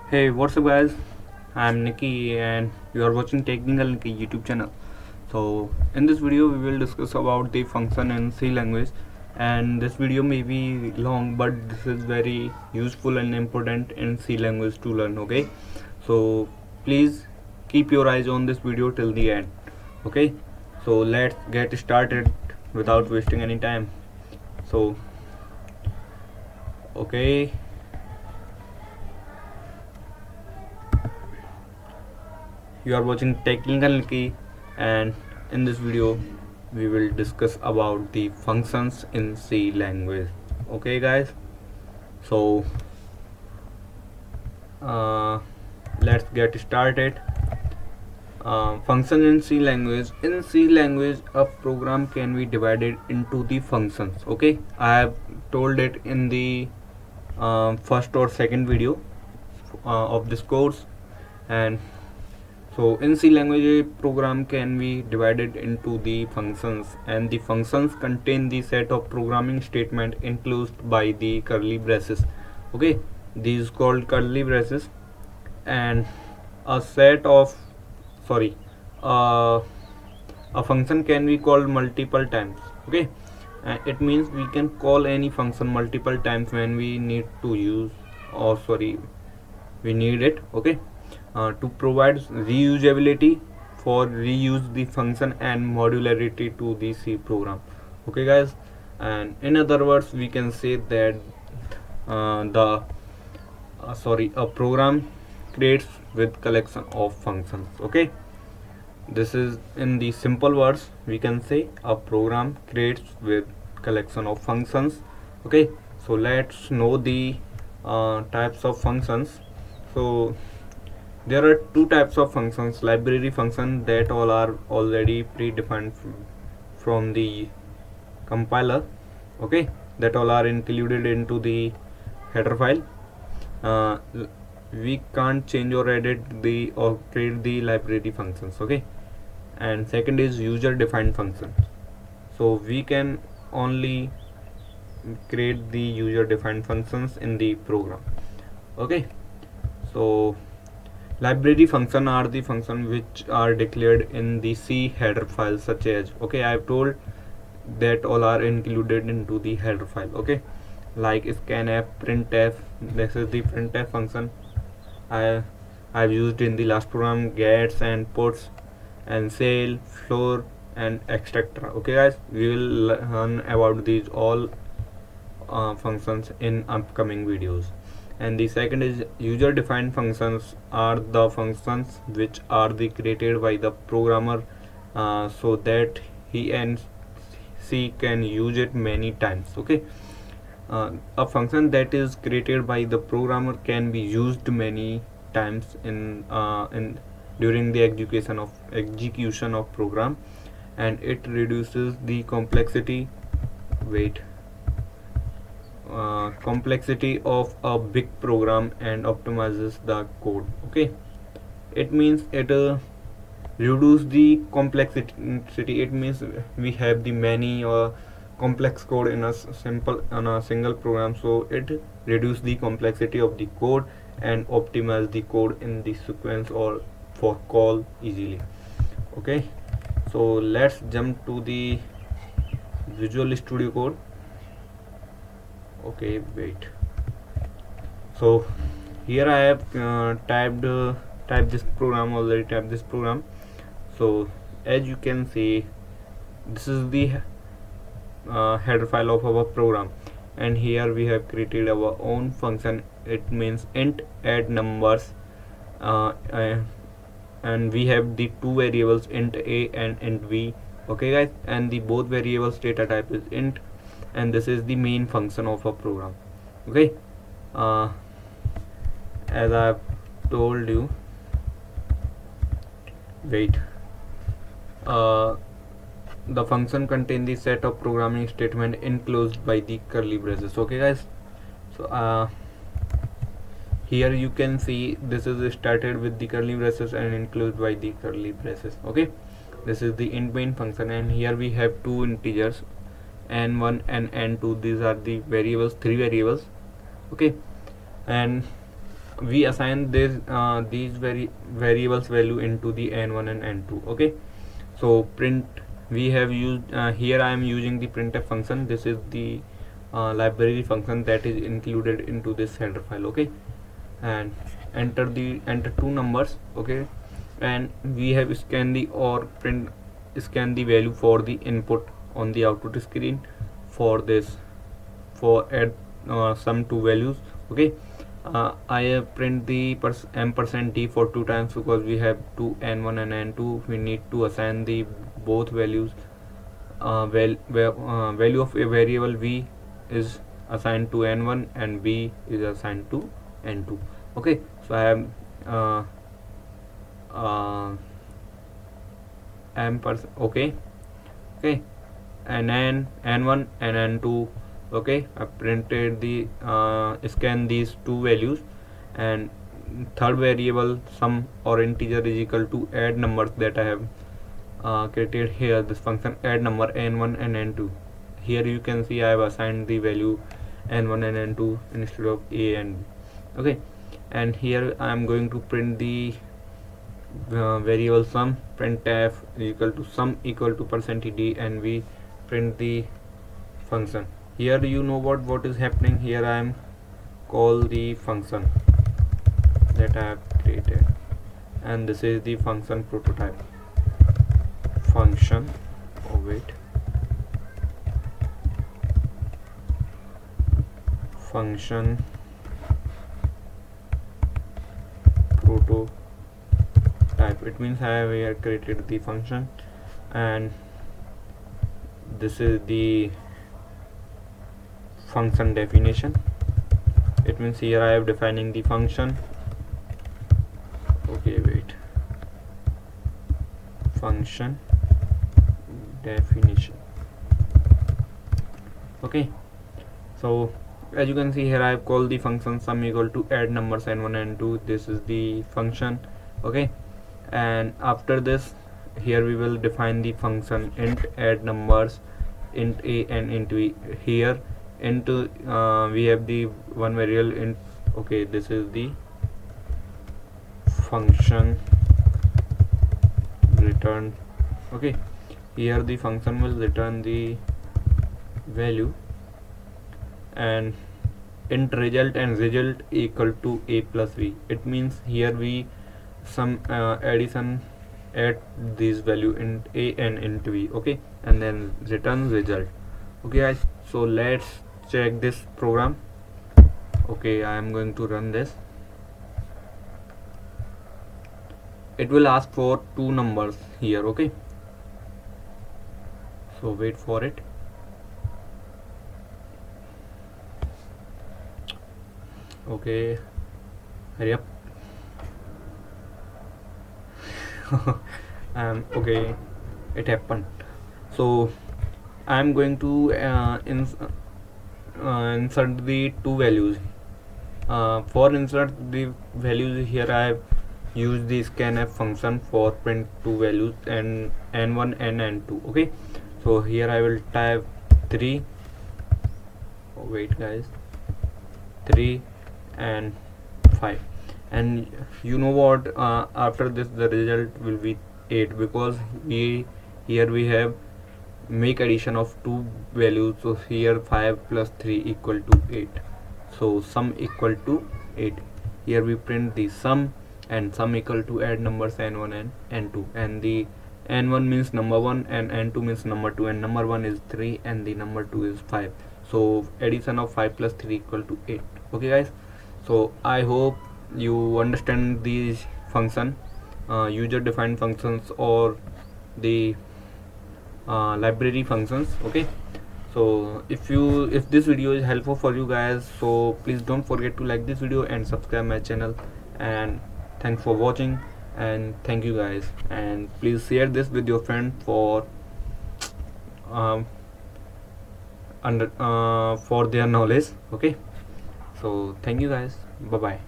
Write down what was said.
Hey, what's up, guys? I'm Nikki, and you are watching Technical Nikki YouTube channel. So, in this video, we will discuss about the function in C language. And this video may be long, but this is very useful and important in C language to learn. Okay, so please keep your eyes on this video till the end. Okay, so let's get started without wasting any time. So, okay. You are watching Technical Key, and in this video we will discuss about the functions in C language. Okay, guys, so uh, let's get started. Function in C language. In C language, a program can be divided into the functions. Okay, I have told it in the first or second video of this course. And so in C language, a program can be divided into the functions, and the functions contain the set of programming statement enclosed by the curly braces. Okay, these called curly braces. And a set of sorry uh, a function can be called multiple times. Okay, it means we can call any function multiple times when we need to use, or sorry, we need it. Okay, to provide reusability, for reuse the function, and modularity to the C program. Okay, guys, and in other words, we can say that the a program creates with collection of functions. Okay, this is in the simple words we can say a program creates with collection of functions. Okay, so let's know the types of functions. So there are two types of functions: library function, that all are already predefined from the compiler. Okay, that all are included into the header file. uh, we can't change or edit the or create the library functions. Okay, and second is user defined function. So we can only create the user defined functions in the program. Okay, so library function are the function which are declared in the C header file, such as, okay, I have told that all are included into the header file. Okay, like scanf, printf. This is the printf function I've used in the last program. Gets and puts and sale, floor, and etc. Okay, guys, we will learn about these all functions in upcoming videos. And the second is user defined functions are the functions which are created by the programmer, so that he and she can use it many times. Okay, a function that is created by the programmer can be used many times in during the execution of program, and it reduces the complexity of a big program and optimizes the code. Okay, it means it reduce the complexity. It means we have the many complex code in a single program, so it reduce the complexity of the code and optimize the code in the sequence or for call easily. Okay, so let's jump to the Visual Studio Code. Okay, wait. So here I have typed this program already. Typed this program. So as you can see, this is the header file of our program, and here we have created our own function. It means int add numbers, uh, uh, and we have the two variables, int a and int b. Okay, guys, and the both variables data type is int, and this is the main function of a program. Okay, uh, as I've told you, wait, uh, the function contain the set of programming statement enclosed by the curly braces. Okay, guys, so here you can see this is started with the curly braces and enclosed by the curly braces. Okay, this is the int main function, and here we have two integers, n1 and n2. These are the variables, three variables. Okay, and we assign this these variables value into the n1 and n2. Okay, so print, we have used here I am using the printf function. This is the library function that is included into this header file. Okay, and enter two numbers. Okay, and we have scan the or print scan the value for the input on the output screen for this, for add some two values. Okay, I have print the ampersand d for two times because we have two n1 and n2. We need to assign the both values. Value of a variable v is assigned to n1 and b is assigned to n2. Okay, so I am ampersand. Okay, and n1 and n2. Okay, I printed the scan these two values, and third variable sum or integer is equal to add numbers that I have created here, this function add number n1 and n2. Here you can see I have assigned the value n1 and n2 instead of a and b. Okay, and here I am going to print the variable sum. Printf is equal to sum equal to %d, and we print the function. Here you know what is happening. Here I am call the function that I have created, and this is the function prototype function. Oh wait, function prototype. It means I have here created the function, and this is the function definition. It means here I have defining the function. Okay, wait, function definition. Okay, so as you can see here I have called the function sum equal to add numbers n1 and n2. This is the function. Okay, and after this here we will define the function int add numbers, int a and int b. Here into we have the one variable int. Okay, this is the function return. Okay, here the function will return the value, and int result and result equal to a plus b. It means here we some addition at this value int a and int b. Okay, and then return result. Okay guys, so let's check this program. Okay, I am going to run this. It will ask for two numbers here. Okay, so wait for it. Okay, hurry up. Okay, it happened. So I am going to insert the two values. For insert the values, here I have used the scanf function for print two values and n1 and n2. Okay, so here I will type 3. Oh, wait guys, 3 and 5, and you know what, after this the result will be 8 because here we have make addition of two values. So here 5 plus 3 equal to 8, so sum equal to 8. Here we print the sum, and sum equal to add numbers n1 and n2, and the n1 means number 1 and n2 means number 2, and number 1 is 3 and the number 2 is 5. So addition of 5 plus 3 equal to 8. Okay guys, so I hope you understand these function, user defined functions or the library functions. Okay, so if this video is helpful for you guys, so please don't forget to like this video and subscribe my channel, and thanks for watching, and thank you guys, and please share this with your friend for for their knowledge. Okay, so thank you guys, bye bye.